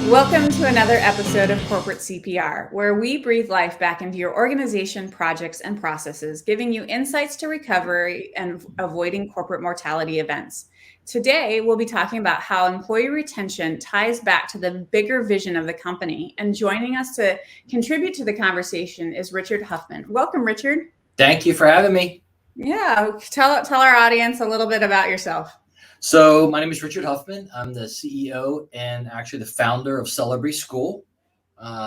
Welcome to another episode of Corporate CPR, where we breathe life back into your organization, projects, and processes, giving you insights to recovery and avoiding corporate mortality events. Today, we'll be talking about how employee retention ties back to the bigger vision of the company. And joining us to contribute to the conversation is Richard Huffman. Welcome, Richard. Thank you for having me. Yeah, tell our audience a little bit about yourself. So my name is Richard Huffman. I'm the CEO and actually the founder of Celebree School.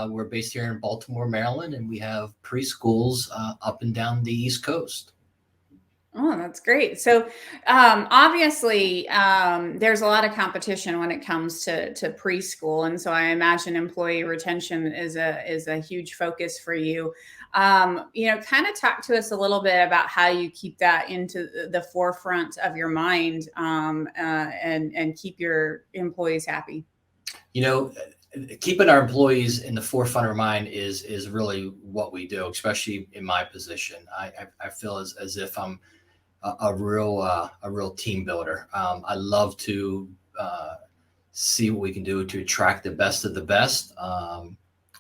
We're based here in Baltimore, Maryland, and we have preschools up and down the East Coast. Oh, that's great. So obviously, there's a lot of competition when it comes to preschool. And so I imagine employee retention is a huge focus for you. Kind of talk to us a little bit about how you keep that into the forefront of your mind and keep your employees happy. Keeping our employees in the forefront of our mind is really what we do, especially in my position. I feel as if I'm a real team builder. I love to see what we can do to attract the best of the best,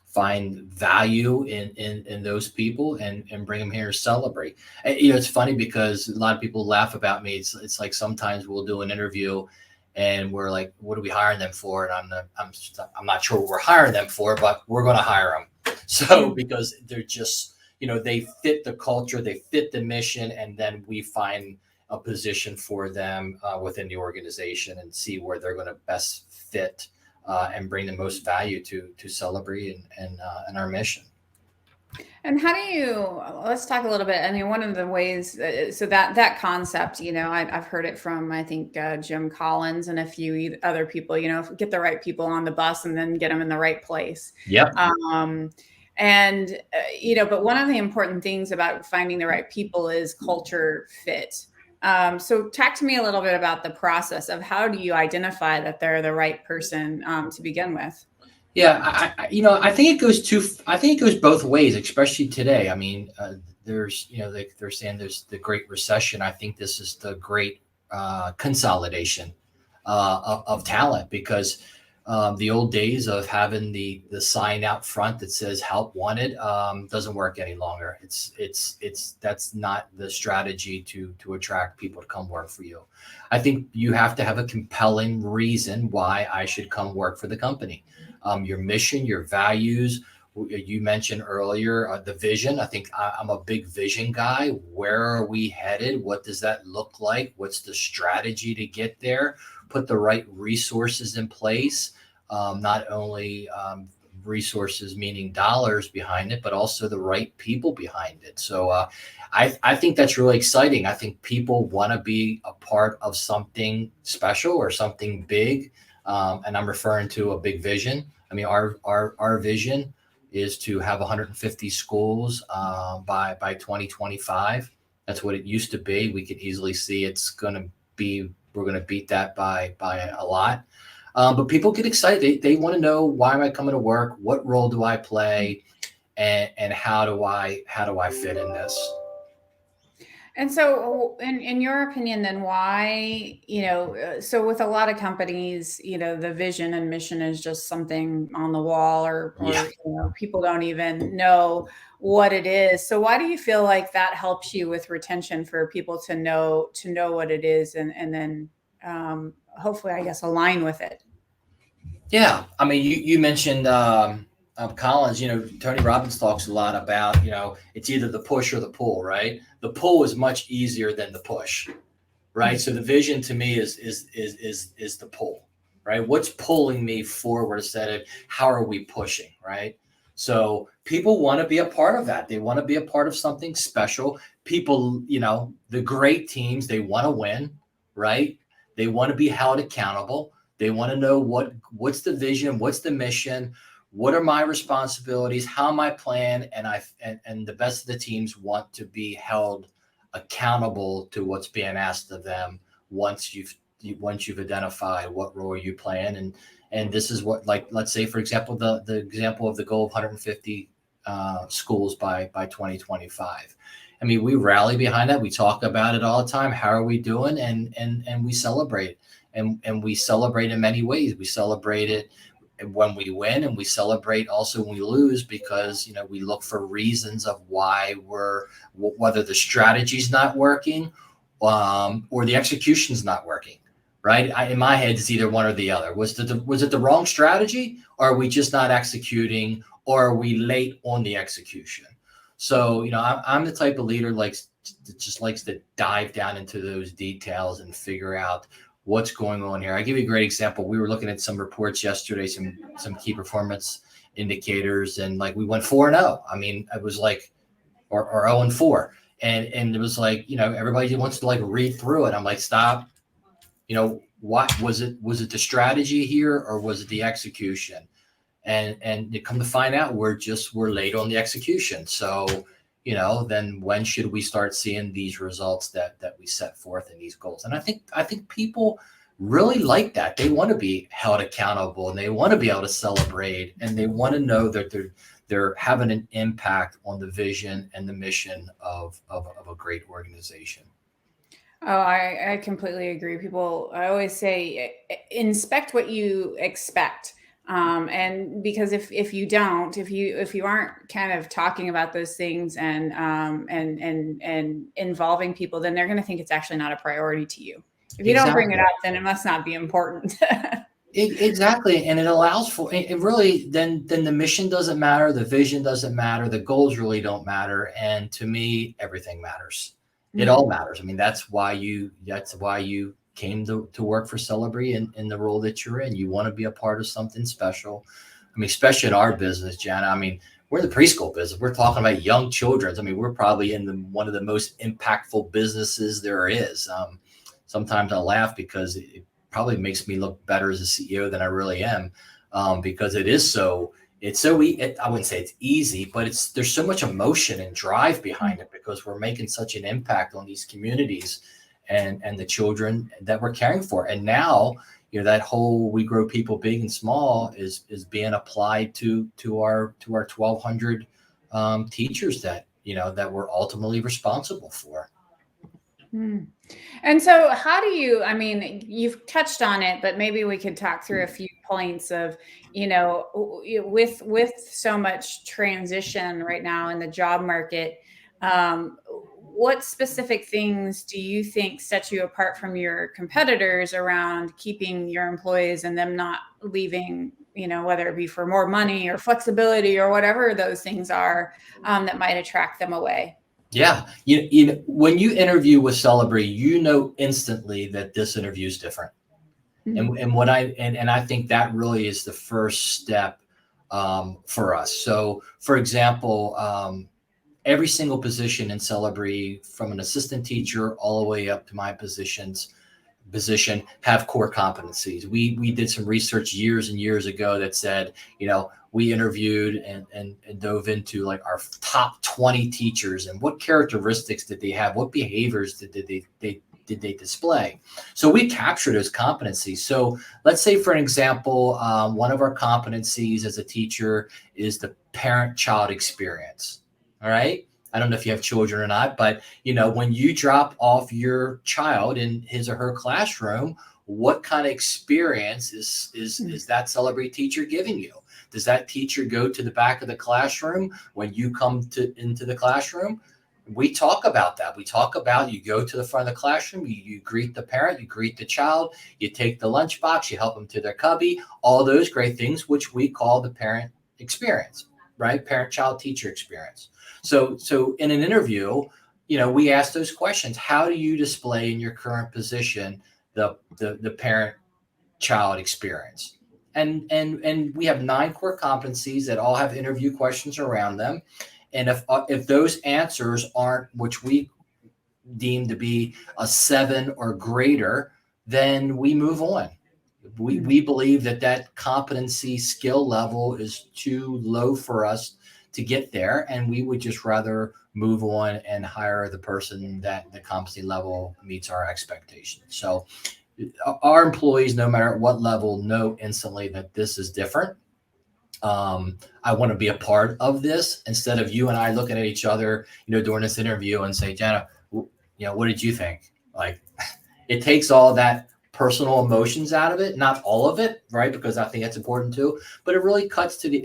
find value in those people and bring them here to celebrate. It's funny because a lot of people laugh about me. It's like sometimes we'll do an interview and we're like, what are we hiring them for? And I'm not sure what we're hiring them for, but we're going to hire them. So because they're just, they fit the culture, they fit the mission, and then we find a position for them within the organization and see where they're going to best fit and bring the most value to Celebree and our mission. And how do you, let's talk a little bit. I mean, one of the ways, so that concept, I've heard it from, I think, Jim Collins and a few other people, get the right people on the bus and then get them in the right place. Yep. But one of the important things about finding the right people is culture fit. So talk to me a little bit about the process of how do you identify that they're the right person to begin with? Yeah, I think it goes both ways, especially today. I mean, there's, they're saying there's the Great Recession. I think this is the great consolidation of talent because the old days of having the sign out front that says help wanted doesn't work any longer. That's not the strategy to attract people to come work for you. I think you have to have a compelling reason why I should come work for the company. Your mission, your values. You mentioned earlier the vision. I think I'm a big vision guy. Where are we headed? What does that look like? What's the strategy to get there? Put the right resources in place. Not only resources meaning dollars behind it, but also the right people behind it. So I think that's really exciting. I think people want to be a part of something special or something big. And I'm referring to a big vision. I mean, our vision is to have 150 schools by 2025. That's what it used to be. We could easily see we're going to beat that by a lot. But people get excited. They want to know, why am I coming to work? What role do I play? And how do I fit in this? And so in your opinion, then why, so with a lot of companies, the vision and mission is just something on the wall or people don't even know what it is. So why do you feel like that helps you with retention for people to know what it is and then hopefully, I guess, align with it? Yeah. I mean, you mentioned Collins, Tony Robbins talks a lot about, it's either the push or the pull, right? The pull is much easier than the push, right? So the vision to me is the pull, right? What's pulling me forward instead of how are we pushing, right? So people want to be a part of that. They want to be a part of something special. People, the great teams, they want to win, right? They want to be held accountable. They want to know what's the vision, what's the mission, what are my responsibilities, how am I playing, and the best of the teams want to be held accountable to what's being asked of them once you've identified what role you playing, and this is what, like, let's say for example the example of the goal of 150 schools by 2025. I mean, we rally behind that. We talk about it all the time. How are we doing? And we celebrate. And we celebrate in many ways. We celebrate it when we win, and we celebrate also when we lose, because we look for reasons of why whether the strategy's not working, or the execution's not working. Right? In my head, it's either one or the other. Was it the wrong strategy, or are we just not executing, or are we late on the execution? So, I'm the type of leader that just likes to dive down into those details and figure out what's going on here. I give you a great example. We were looking at some reports yesterday, some key performance indicators, and we went 4-0. I mean, it was or 0-4, and it was everybody wants to read through it. I'm like, stop. What was it? Was it the strategy here, or was it the execution? And you come to find out we're late on the execution. So, then when should we start seeing these results that we set forth in these goals? And I think people really like that. They want to be held accountable, and they want to be able to celebrate, and they want to know that they're having an impact on the vision and the mission of a great organization. Oh, I completely agree. I always say, inspect what you expect. And because if you don't, if you aren't kind of talking about those things and involving people, then they're going to think it's actually not a priority to you. If you don't bring it up, then it must not be important. Exactly. And it allows for it really, then the mission doesn't matter. The vision doesn't matter. The goals really don't matter. And to me, everything matters. It all matters. I mean, that's why you came to work for Celebree in the role that you're in. You want to be a part of something special. I mean, especially in our business, Jana. I mean, we're in the preschool business. We're talking about young children. I mean, we're probably in one of the most impactful businesses there is. Sometimes I laugh because it probably makes me look better as a CEO than I really am, because I wouldn't say it's easy, but there's so much emotion and drive behind it, because we're making such an impact on these communities and the children that we're caring for. And now, that whole we grow people big and small is being applied to our 1,200 teachers that we're ultimately responsible for. And so I mean, you've touched on it, but maybe we could talk through a few points of, with so much transition right now in the job market, what specific things do you think set you apart from your competitors around keeping your employees and them not leaving, whether it be for more money or flexibility or whatever those things are, that might attract them away? Yeah. When you interview with Celebree, instantly that this interview is different. Mm-hmm. And I think that really is the first step for us. So, for example, every single position in Celebree, from an assistant teacher all the way up to my position, have core competencies. We did some research years and years ago that said, we interviewed and dove into our top 20 teachers, and what characteristics did they have? What behaviors did they display? So we captured those competencies. So let's say, for an example, one of our competencies as a teacher is the parent-child experience. All right. I don't know if you have children or not, but when you drop off your child in his or her classroom, what kind of experience is that Celebree teacher giving you? Does that teacher go to the back of the classroom when you come into the classroom? We talk about that. We talk about, you go to the front of the classroom, you greet the parent, you greet the child, you take the lunchbox, you help them to their cubby, all those great things, which we call the parent experience, right? Parent-child teacher experience. So in an interview, we ask those questions. How do you display in your current position the parent-child experience? And we have 9 core competencies that all have interview questions around them. And if those answers aren't, which we deem to be a 7 or greater, then we move on. We believe that competency skill level is too low for us to get there, and we would just rather move on and hire the person that the competency level meets our expectations. So our employees, no matter at what level, know instantly that this is different. I want to be a part of this, instead of you and I looking at each other, during this interview and say, Jana, what did you think? It takes all that personal emotions out of it, not all of it, right? Because I think that's important too, but it really cuts to the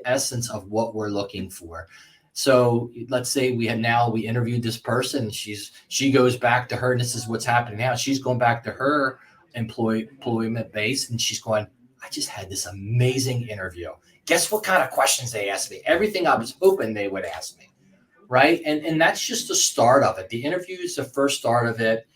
essence of what we're looking for. So let's say we interviewed this person. She goes back to her, and this is what's happening now. She's going back to her employment base, and she's going, I just had this amazing interview. Guess what kind of questions they asked me? Everything I was hoping they would ask me, right? And that's just the start of it. The interview is the first start of it.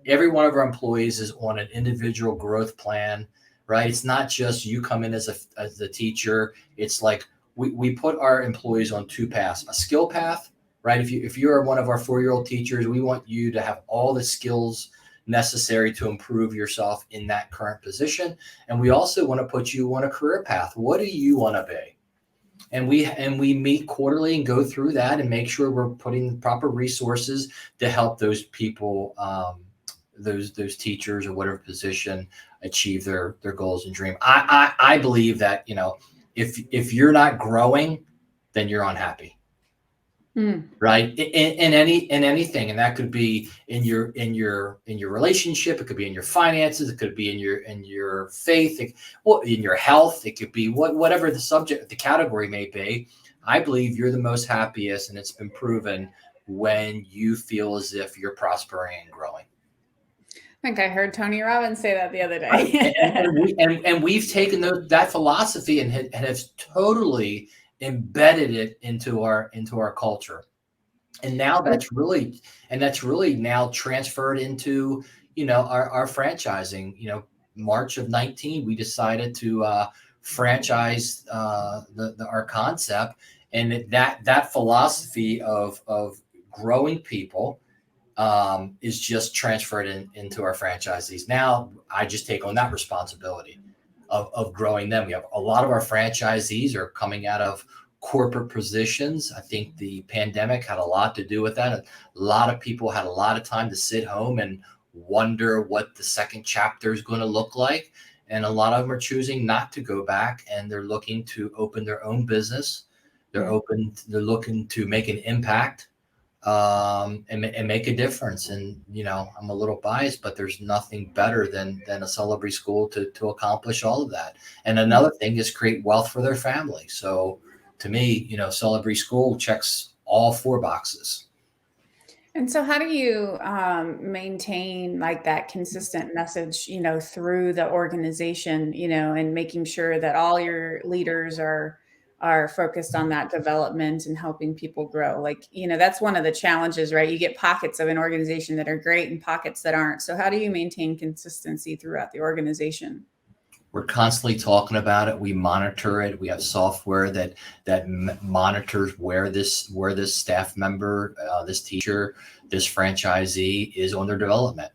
Every one of our employees is on an individual growth plan, right? It's not just you come in as a teacher. It's like we put our employees on two paths: a skill path, right? If you're one of our 4-year-old teachers, we want you to have all the skills necessary to improve yourself in that current position. And we also want to put you on a career path. What do you want to be? And we meet quarterly and go through that and make sure we're putting the proper resources to help those people, those teachers or whatever position, achieve their goals and dream. I believe that, if you're not growing, then you're unhappy. Right. In anything. And that could be in your relationship. It could be in your finances. It could be in your faith, in your health. It could be whatever the category may be. I believe you're the most happiest, and it's been proven, when you feel as if you're prospering and growing. I think I heard Tony Robbins say that the other day. and we've taken that philosophy and have totally embedded it into our culture. And now that's really now transferred into, our franchising. March of 19, we decided to franchise our concept, and that philosophy of growing people is just transferred into our franchisees. Now I just take on that responsibility of growing them. We have a lot of our franchisees are coming out of corporate positions. I think the pandemic had a lot to do with that. A lot of people had a lot of time to sit home and wonder what the second chapter is going to look like. And a lot of them are choosing not to go back, and they're looking to open their own business. They're looking to make an impact, and make a difference. And, I'm a little biased, but there's nothing better than a Celebree School to accomplish all of that. And another thing is create wealth for their family. So to me, Celebree School checks all 4 boxes. And so how do you maintain like that consistent message, through the organization, and making sure that all your leaders are focused on that development and helping people grow? Like, that's one of the challenges, right? You get pockets of an organization that are great and pockets that aren't. So how do you maintain consistency throughout the organization? We're constantly talking about it. We monitor it. We have software that monitors where this staff member, this teacher, this franchisee is on their development.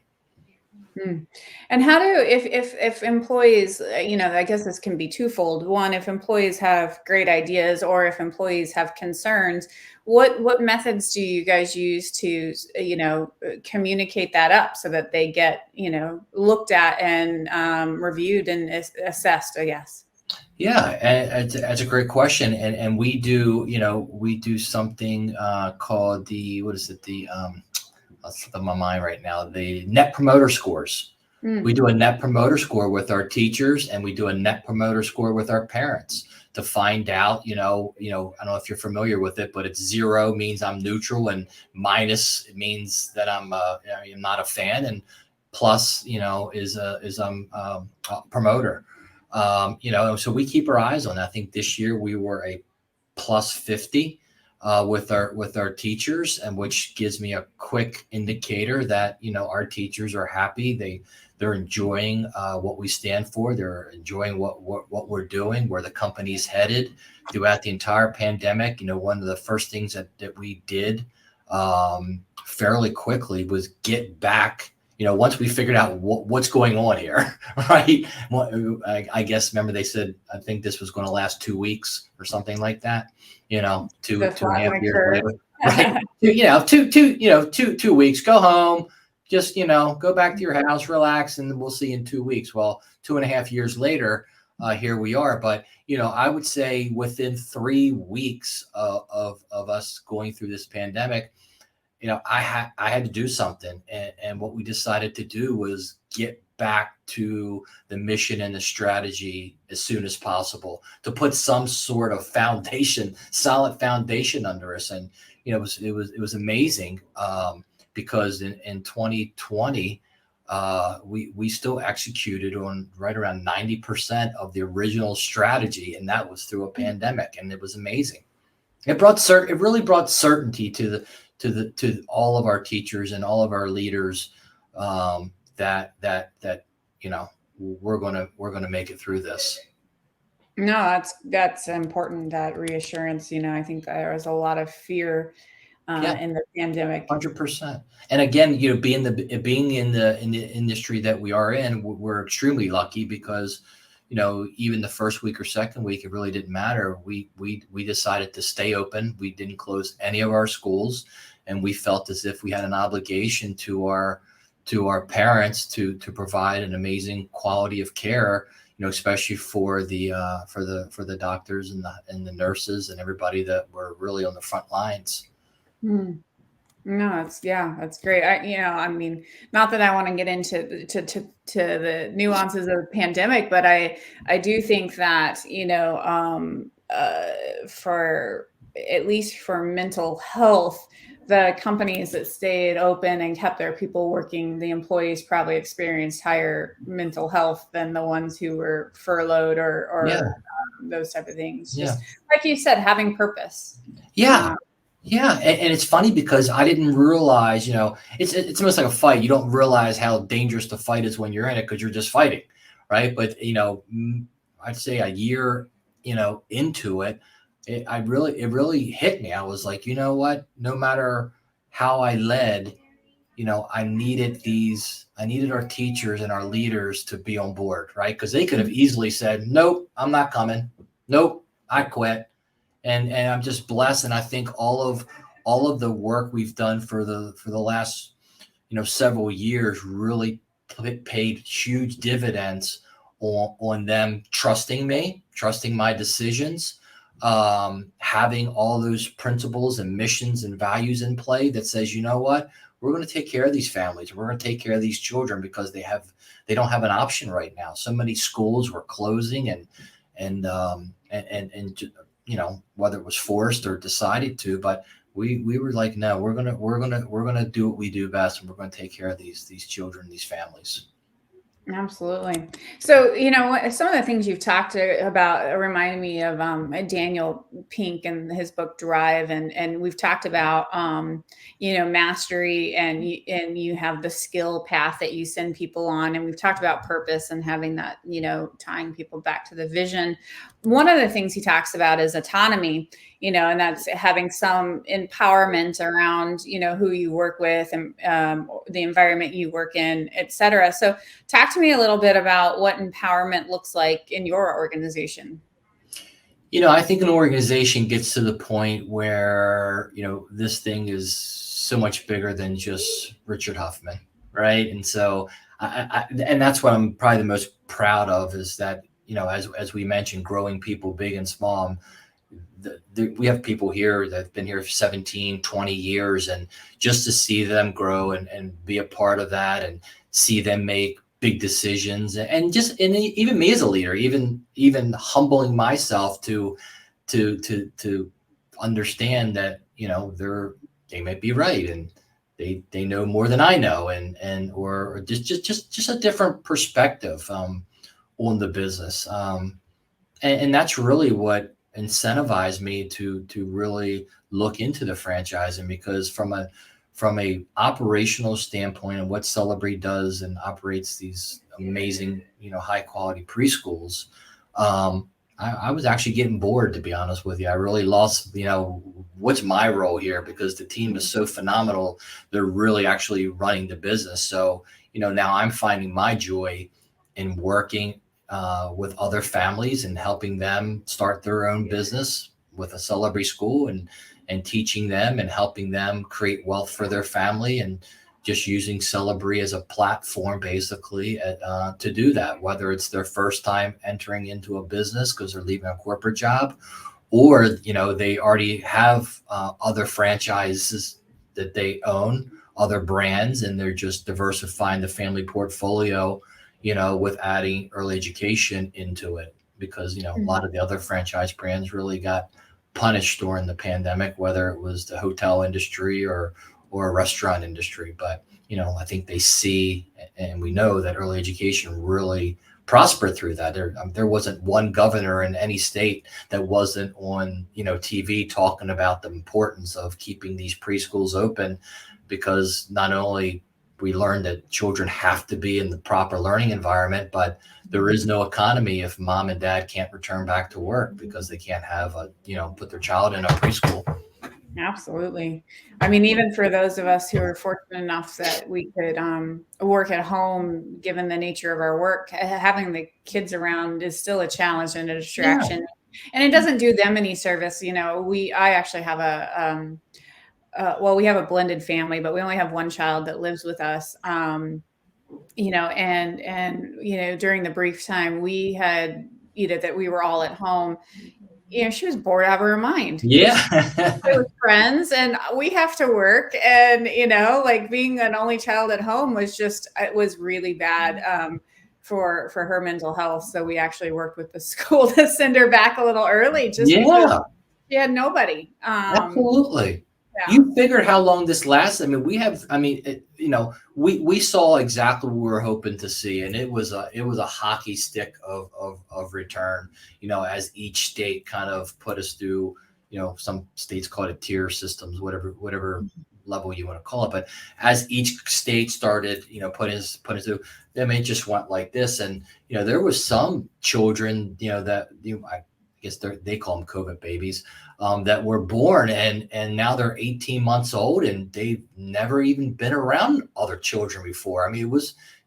And how do, if employees, I guess this can be twofold. One, if employees have great ideas, or if employees have concerns, what methods do you guys use to, communicate that up so that they get, looked at and reviewed and assessed, I guess? Yeah, and that's a great question. And we do something called that's slipping my mind right now, the Net Promoter Scores. We do a Net Promoter Score with our teachers, and we do a Net Promoter Score with our parents to find out, I don't know if you're familiar with it, but it's 0 means I'm neutral, and minus means that I'm not a fan, and plus, is I'm a promoter. So we keep our eyes on that. I think this year we were a plus 50 with our teachers, and which gives me a quick indicator that our teachers are happy. They're enjoying what we stand for. They're enjoying what we're doing, where the company's headed throughout the entire pandemic. One of the first things that we did fairly quickly was get back. Once we figured out what's going on here, right? I guess, remember they said, I think this was going to last 2 weeks or something like that. 2.5 years later, right? 2 weeks, go home, just, go back to your house, relax, and we'll see you in 2 weeks. Well, 2.5 years later, here we are. But, I would say within 3 weeks of us going through this pandemic, I had to do something, and what we decided to do was get back to the mission and the strategy as soon as possible to put some sort of foundation, solid foundation under us. And it was amazing, because in 2020, we still executed on right around 90% of the original strategy, and that was through a pandemic, and it was amazing. It really brought certainty to all of our teachers and all of our leaders, that we're gonna make it through this. No, that's important. That reassurance. I think there was a lot of fear Yeah, in the pandemic. 100%. And again, being in the industry that we are in, we're extremely lucky because, even the first week or second week, it really didn't matter. We decided to stay open. We didn't close any of our schools, and we felt as if we had an obligation to our parents to provide an amazing quality of care, especially for the doctors and the nurses and everybody that were really on the front lines. Hmm. No, that's great. I mean, not that I want to get into the nuances of the pandemic, but I do think that for at least for mental health, the companies that stayed open and kept their people working, the employees probably experienced higher mental health than the ones who were furloughed Yeah, or those type of things. yeah, Just like you said, having purpose. yeah. Uh, Yeah, and it's funny because I didn't realize, it's almost like a fight. You don't realize how dangerous the fight is when you're in it because you're just fighting, right? But I'd say a year, into it, it really hit me. I was like, you know what? No matter how I led, I needed our teachers and our leaders to be on board, right? Because they could have easily said, nope, I'm not coming. Nope, I quit. And I'm just blessed. And I think all of the work we've done for the last several years really paid huge dividends on them trusting me, trusting my decisions, having all those principles and missions and values in play that says, you know what, we're going to take care of these families. We're going to take care of these children because they don't have an option right now. So many schools were closing and whether it was forced or decided to, but we were like, no, we're gonna do what we do best, and we're gonna take care of these children, these families. Absolutely. So, some of the things you've talked about reminded me of Daniel Pink and his book Drive, and we've talked about mastery, and you have the skill path that you send people on, and we've talked about purpose and having that, tying people back to the vision. One of the things he talks about is autonomy, and that's having some empowerment around, who you work with and the environment you work in, et cetera. So talk to me a little bit about what empowerment looks like in your organization. I think an organization gets to the point where, this thing is so much bigger than just Richard Huffman, right? And so, and that's what I'm probably the most proud of is that, as we mentioned, growing people big and small. We have people here that have been here for 17, 20 years, and just to see them grow and be a part of that and see them make big decisions, and even me as a leader, even humbling myself to understand that they might be right, and they know more than I know, or just a different perspective on the business, and that's really what incentivized me to really look into the franchising, because from a operational standpoint and what Celebree does and operates these amazing, high quality preschools, I was actually getting bored, to be honest with you. I really lost, what's my role here, because the team is so phenomenal. They're really actually running the business. So, now I'm finding my joy in working with other families and helping them start their own business with a Celebree School, and teaching them and helping them create wealth for their family, and just using Celebree as a platform basically to do that, whether it's their first time entering into a business because they're leaving a corporate job, or they already have other franchises that they own other brands, and they're just diversifying the family portfolio, with adding early education into it, because, a lot of the other franchise brands really got punished during the pandemic, whether it was the hotel industry or a restaurant industry. But, I think they see, and we know that early education really prospered through that. There wasn't one governor in any state that wasn't on, TV talking about the importance of keeping these preschools open, because not only we learned that children have to be in the proper learning environment, but there is no economy if mom and dad can't return back to work because they can't have put their child in a preschool. Absolutely. I mean, even for those of us who are fortunate enough that we could work at home, given the nature of our work, having the kids around is still a challenge and a distraction, and it doesn't do them any service. I actually have we have a blended family, but we only have one child that lives with us. During the brief time we had, that we were all at home, she was bored out of her mind. Yeah. With friends, and we have to work, and like being an only child at home it was really bad for her mental health. So we actually worked with the school to send her back a little early, just because she had nobody. Absolutely. Yeah. You figured how long this lasts. We saw exactly what we were hoping to see, and it was a hockey stick of return, as each state kind of put us through, some states call it tier systems, whatever level you want to call it. But as each state started, putting us through, it just went like this. And, there was some children, that I guess they call them COVID babies, that were born, and now they're 18 months old, and they've never even been around other children before. I mean,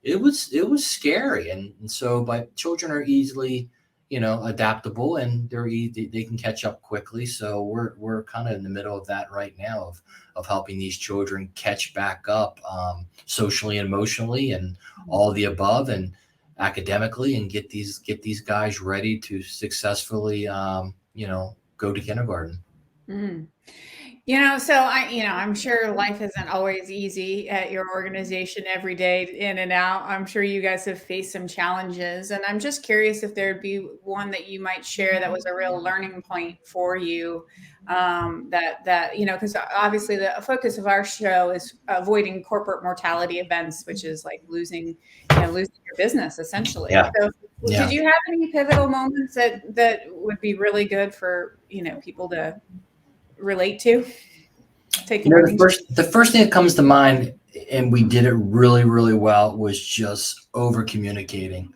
it was scary. And so, but children are easily, adaptable, and they can catch up quickly. So we're kind of in the middle of that right now, of helping these children catch back up, socially and emotionally and all the above, and academically, and get these guys ready to successfully, go to kindergarten. Mm. So I'm sure life isn't always easy at your organization every day, in and out. I'm sure you guys have faced some challenges, and I'm just curious if there'd be one that you might share that was a real learning point for you. Because obviously the focus of our show is avoiding corporate mortality events, which is like losing your business essentially. Yeah. So, Yeah. did you have any pivotal moments that would be really good for people to relate to? The first thing that comes to mind, and we did it really, really well, was just over communicating.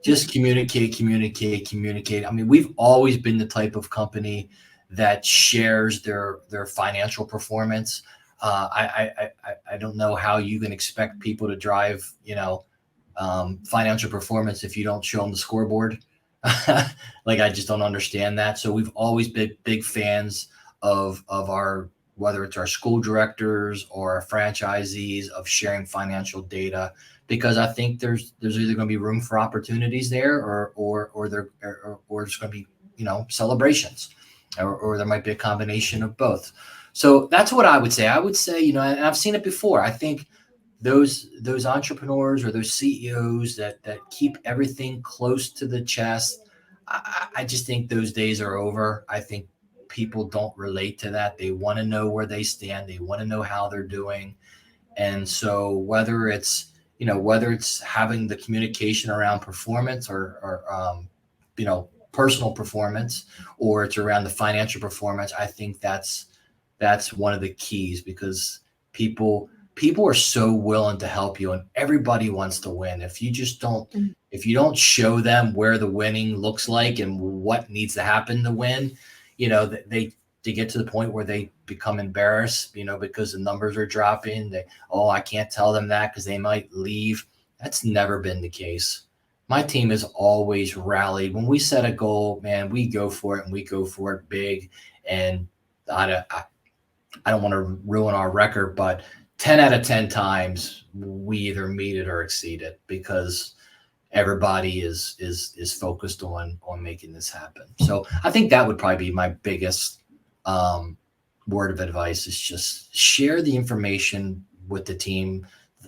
Just communicate. I mean, we've always been the type of company that shares their financial performance. I don't know how you can expect people to drive, financial performance if you don't show them the scoreboard. Like, I just don't understand that. So we've always been big fans of our, whether it's our school directors or our franchisees, of sharing financial data, because I think there's either going to be room for opportunities there, or there's going to be, celebrations, or there might be a combination of both. So that's what I would say. I would say, and I've seen it before. I think those entrepreneurs or those CEOs that keep everything close to the chest, I just think those days are over. I think people don't relate to that. They want to know where they stand. They want to know how they're doing. And so whether it's having the communication around performance, or personal performance, or it's around the financial performance, I think that's one of the keys, because people are so willing to help you, and everybody wants to win. If you don't show them where the winning looks like and what needs to happen to win, they get to the point where they become embarrassed, because the numbers are dropping. I can't tell them that because they might leave. That's never been the case. My team has always rallied. When we set a goal, man, we go for it, and we go for it big. And I don't want to ruin our record, but 10 out of 10 times we either meet it or exceed it, because everybody is focused on making this happen. So I think that would probably be my biggest word of advice is just share the information with the team.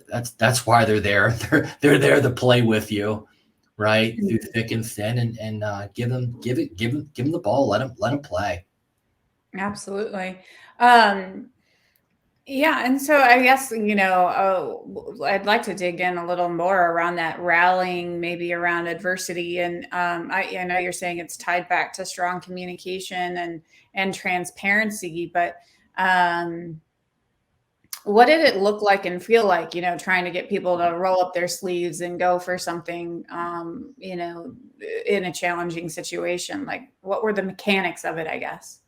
That's why they're there. They're there to play with you, right, through thick and thin, and give them the ball. Let them play. Absolutely. Um, Yeah, and so I guess, I'd like to dig in a little more around that rallying, maybe around adversity. And I know you're saying it's tied back to strong communication and transparency, but um, what did it look like and feel like, trying to get people to roll up their sleeves and go for something, in a challenging situation? Like, what were the mechanics of it, I guess?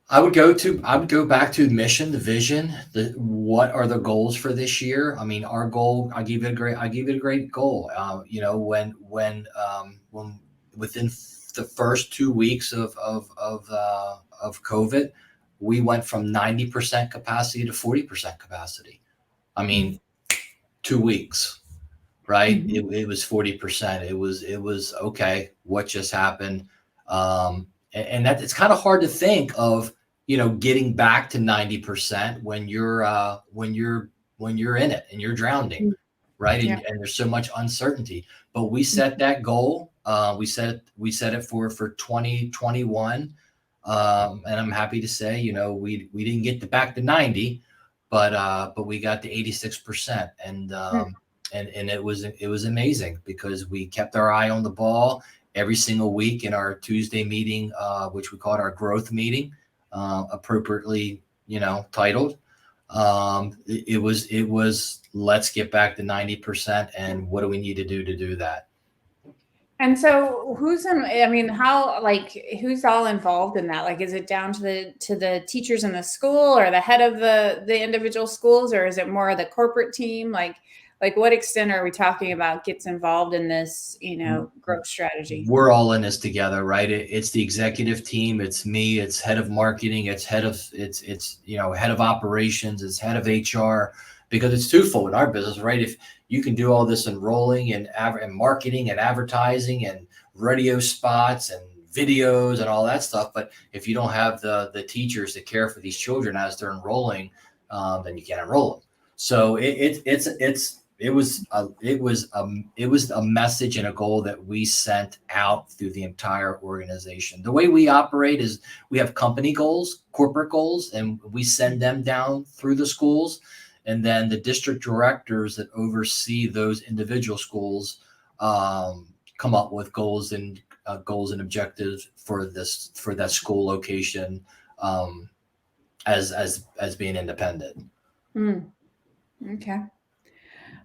I would go back to the mission, the vision, what are the goals for this year? I mean, our goal, I give it a great goal. When within the first 2 weeks of COVID, we went from 90% capacity to 40% capacity. I mean, 2 weeks, right? Mhm. It was 40%. It was okay. What just happened? And that it's kind of hard to think of, getting back to 90% when you're in it and you're drowning, Mm. right? Yeah. And there's so much uncertainty. But we set that goal. We set it for 2021. And I'm happy to say, we didn't get back to 90, but we got to 86%. Mm. And it was amazing because we kept our eye on the ball every single week in our Tuesday meeting, which we called our growth meeting, appropriately, titled. It was let's get back to 90%, and what do we need to do that? And so I mean, how, like, who's all involved in that? Like, is it down to the teachers in the school or the head of the individual schools, or is it more of the corporate team? Like what extent are we talking about gets involved in this, growth strategy? We're all in this together, right? It's the executive team. It's me. It's head of marketing. It's head of operations. It's head of HR, because it's twofold in our business, right? If you can do all this enrolling and marketing and advertising and radio spots and videos and all that stuff, but if you don't have the teachers to care for these children as they're enrolling, then you can't enroll them. So it was a message and a goal that we sent out through the entire organization. The way we operate is we have company goals, corporate goals, and we send them down through the schools. And then the district directors that oversee those individual schools come up with goals and objectives for that school location, as being independent. Mm, okay.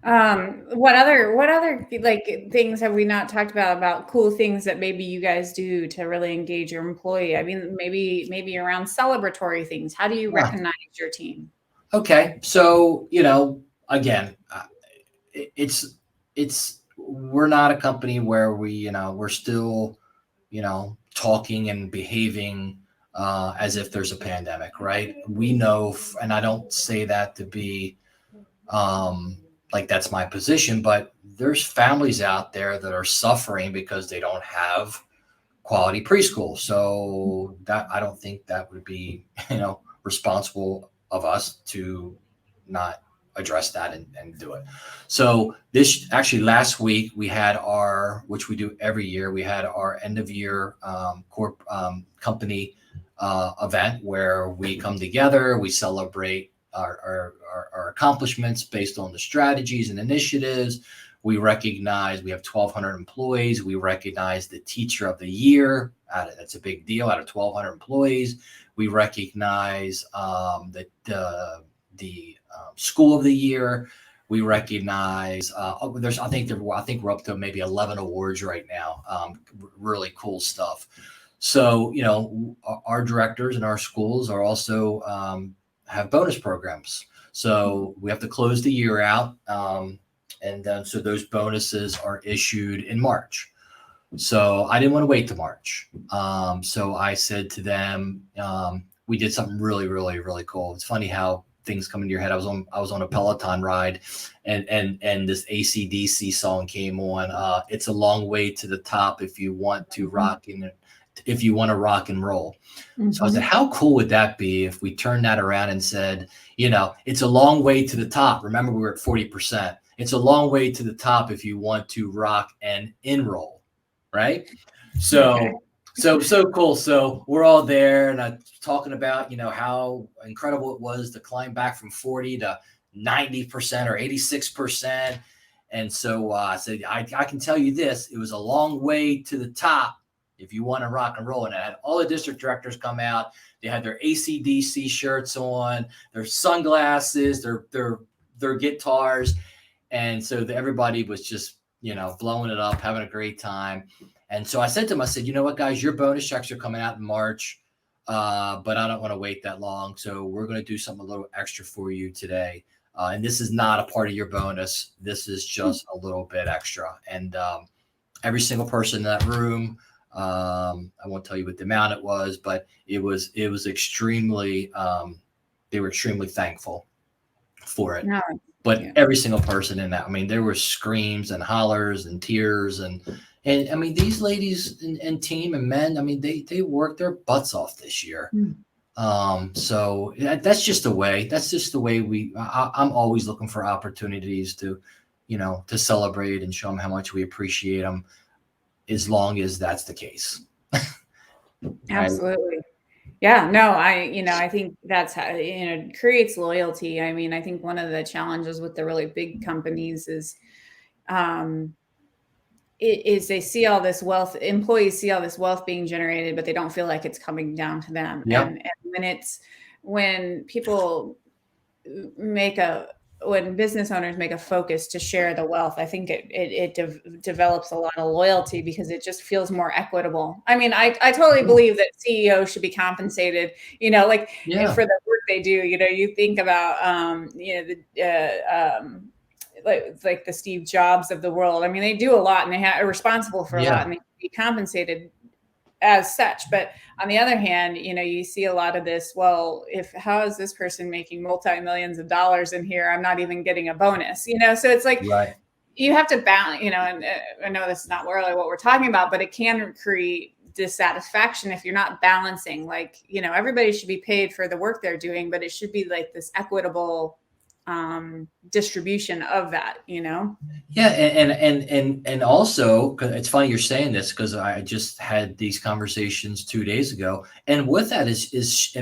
What other like things have we not talked about cool things that maybe you guys do to really engage your employee? I mean, maybe around celebratory things. How do you Yeah. recognize your team? Okay. So, again, it's we're not a company where we're still, talking and behaving as if there's a pandemic, right? We know, and I don't say that to be like that's my position, but there's families out there that are suffering because they don't have quality preschool. So that I don't think that would be, responsible of us to not address that and do it. So this actually last week we had which we do every year, we had our end of year company event where we come together, we celebrate our accomplishments based on the strategies and initiatives. We recognize we have 1,200 employees. We recognize the teacher of the year. That's a big deal. Out of 1,200 employees, we recognize the school of the year. We recognize I think we're up to maybe 11 awards right now. Really cool stuff. So our directors and our schools are also have bonus programs. So we have to close the year out. And then so those bonuses are issued in March. So I didn't want to wait to March. So I said to them, we did something really, really, really cool. It's funny how things come into your head. I was on a Peloton ride, and this AC/DC song came on. It's a long way to the top if you want to rock if you want to rock and roll. So I said, Mhm. how cool would that be if we turned that around and said, it's a long way to the top. Remember, we were at 40%. It's a long way to the top if you want to rock and enroll, right? Okay. So cool. So we're all there, and I'm talking about, how incredible it was to climb back from 40 to 90% or 86%. And so I said, I can tell you this, it was a long way to the top if you want to rock and roll. And I had all the district directors come out. They had their ACDC shirts on, their sunglasses, their guitars. And so everybody was just, blowing it up, having a great time. And so I said to them, I said, you know what, guys, your bonus checks are coming out in March, but I don't want to wait that long. So we're going to do something a little extra for you today. And this is not a part of your bonus. This is just a little bit extra. And every single person in that room, I won't tell you what the amount it was, but it was extremely, they were extremely thankful for it. No, But yeah. every single person in that, I mean, there were screams and hollers and tears and I mean, these ladies and team and men, I mean, they worked their butts off this year. So that's just the way. That's just the way I'm always looking for opportunities to, to celebrate and show them how much we appreciate them, as long as that's the case. Right? Absolutely. Yeah, no, I think that's how, it creates loyalty. I mean, I think one of the challenges with the really big companies um, is they see all this wealth, employees see all this wealth being generated, but they don't feel like it's coming down to them. Yep. And when people make when business owners make a focus to share the wealth, I think it develops a lot of loyalty because it just feels more equitable. I mean, I totally believe that CEOs should be compensated, like Yeah. for the work they do. You think about, like the Steve Jobs of the world. I mean, they do a lot and are responsible for a lot, Yeah. and they should be compensated as such. But on the other hand, you see a lot of this, well, how is this person making multi-millions of dollars in here? I'm not even getting a bonus, so it's like, Right. you have to balance, and I know this is not really what we're talking about, but it can create dissatisfaction if you're not balancing. Like, everybody should be paid for the work they're doing, but it should be like this equitable distribution of that. Yeah, and also, 'cause it's funny you're saying this because I just had these conversations 2 days ago, and with that is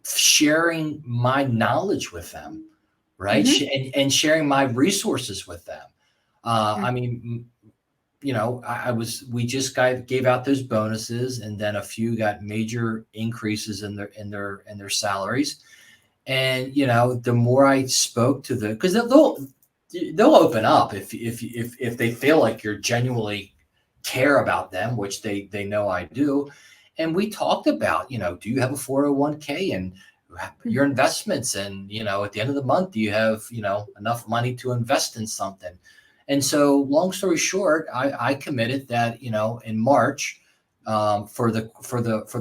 sharing my knowledge with them, right? Mm-hmm. And sharing my resources with them. I Mm-hmm. mean, we just gave out those bonuses, and then a few got major increases in their salaries. And the more I spoke to them, because they'll open up if they feel like you're genuinely care about them, which they know I do. And we talked about, do you have a 401k and your investments, and at the end of the month, do you have enough money to invest in something? And so, long story short, I committed that in March, for the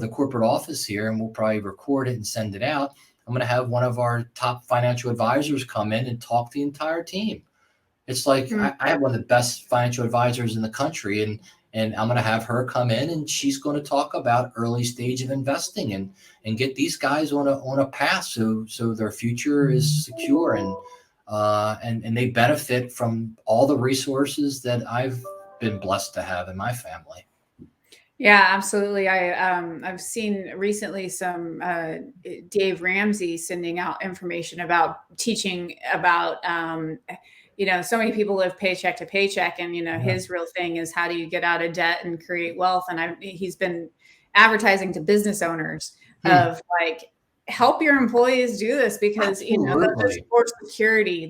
corporate office here, and we'll probably record it and send it out. I'm going to have one of our top financial advisors come in and talk to the entire team. It's like I have one of the best financial advisors in the country, and I'm going to have her come in, and she's going to talk about early stage of investing and get these guys on a path so their future is secure, and they benefit from all the resources that I've been blessed to have in my family. Yeah, absolutely. I've seen recently some Dave Ramsey sending out information about teaching about so many people live paycheck to paycheck, and his real thing is, how do you get out of debt and create wealth? And he's been advertising to business owners of, like, help your employees do this, because there's Absolutely. more security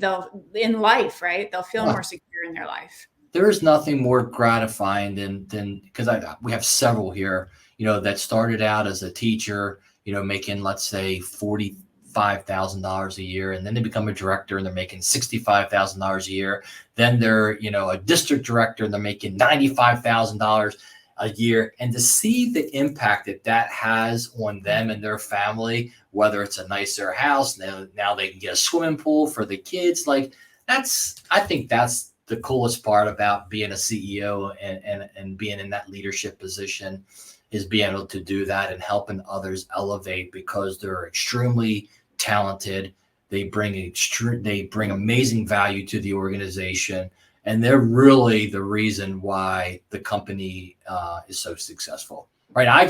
in life, right? They'll feel Yeah. more secure in their life. There is nothing more gratifying than because we have several here, that started out as a teacher, making, let's say, $45,000 a year, and then they become a director and they're making $65,000 a year. Then they're a district director and they're making $95,000 a year, and to see the impact that has on them and their family, whether it's a nicer house, now they can get a swimming pool for the kids, like I think that's the coolest part about being a CEO and being in that leadership position, is being able to do that and helping others elevate because they're extremely talented. They bring amazing value to the organization, and they're really the reason why the company is so successful. Right? I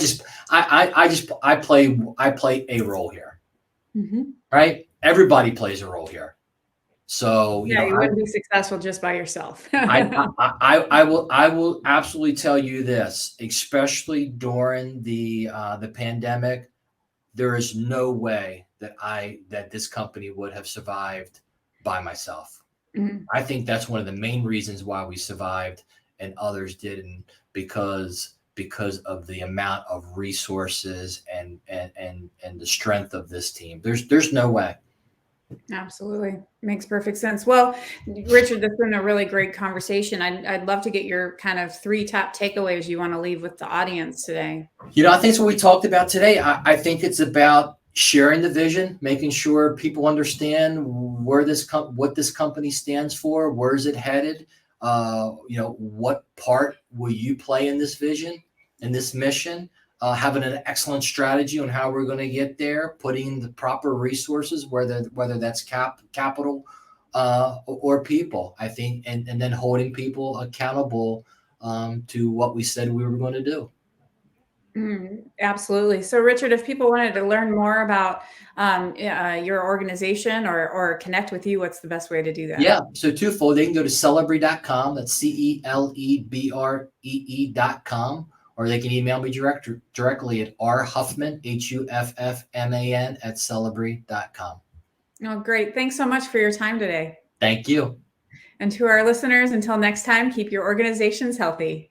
play a role here. Mm-hmm. Right? Everybody plays a role here. So Yeah, you wouldn't be successful just by yourself. I will absolutely tell you this, especially during the pandemic, there is no way that this company would have survived by myself. Mhm. I think that's one of the main reasons why we survived and others didn't, because of the amount of resources and the strength of this team. There's no way. Absolutely. Makes perfect sense. Well, Richard, this has been a really great conversation. I'd love to get your kind of 3 top takeaways you want to leave with the audience today. I think it's what we talked about today. I think it's about sharing the vision, making sure people understand what this company stands for, where is it headed, what part will you play in this vision, in this mission, having an excellent strategy on how we're going to get there, putting the proper resources, whether that's capital or people, I think, and then holding people accountable to what we said we were going to do. Absolutely. So, Richard, if people wanted to learn more about your organization or connect with you, what's the best way to do that? Yeah. So twofold. They can go to celebree.com. That's CELEBREE.com. Or they can email me directly at rhuffman, HUFFMAN at celebree.com. Oh, great. Thanks so much for your time today. Thank you. And to our listeners, until next time, keep your organizations healthy.